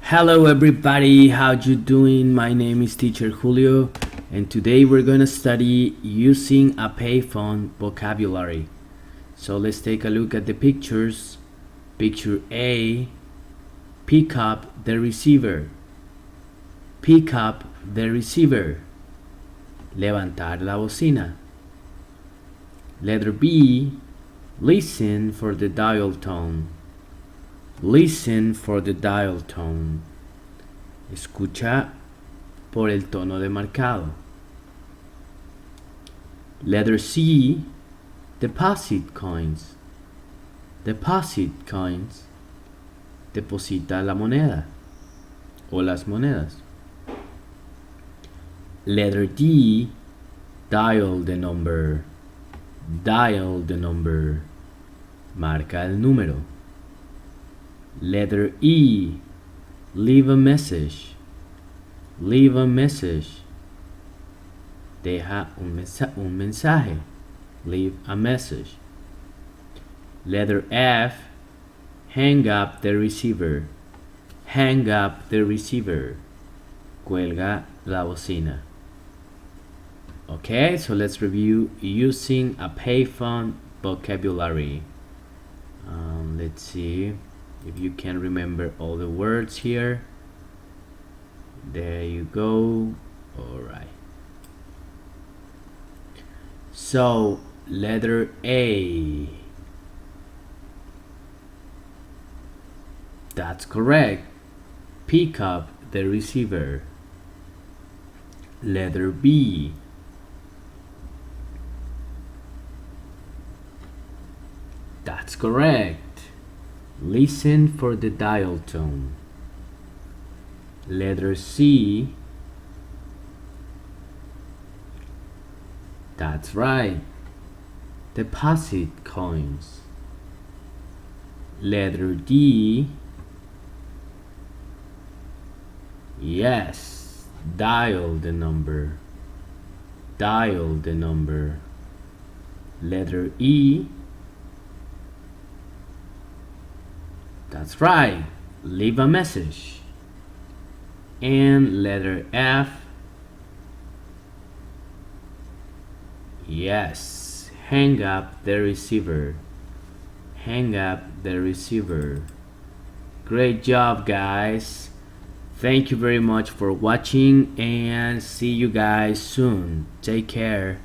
Hello everybody, how you doing? My name is teacher Julio and today we're going to study using a payphone vocabulary. So let's take a look at the pictures. Picture A, pick up the receiver. Pick up the receiver. Levantar la bocina. Letter B, listen for the dial tone. Listen for the dial tone. Escucha por el tono demarcado. Letter C, deposit coins. Deposit coins. Deposita la moneda o las monedas. Letter D, dial the number. Dial the number. Marca el número. Letter E, leave a message. Leave a message. Deja un mensaje. Leave a message. Letter F, hang up the receiver. Hang up the receiver. Cuelga la bocina. Okay, so let's review using a payphone vocabulary. Let's see if you can remember all the words here. There you go. All right. So letter A. That's correct. Pick up the receiver. Letter B. That's correct. Listen for the dial tone. Letter C. That's right. Deposit coins. Letter D. Yes. Dial the number. Dial the number. Letter E. That's right. Leave a message. And letter F. Yes. Hang up the receiver. Hang up the receiver. Great job, guys. Thank you very much for watching and see you guys soon. Take care.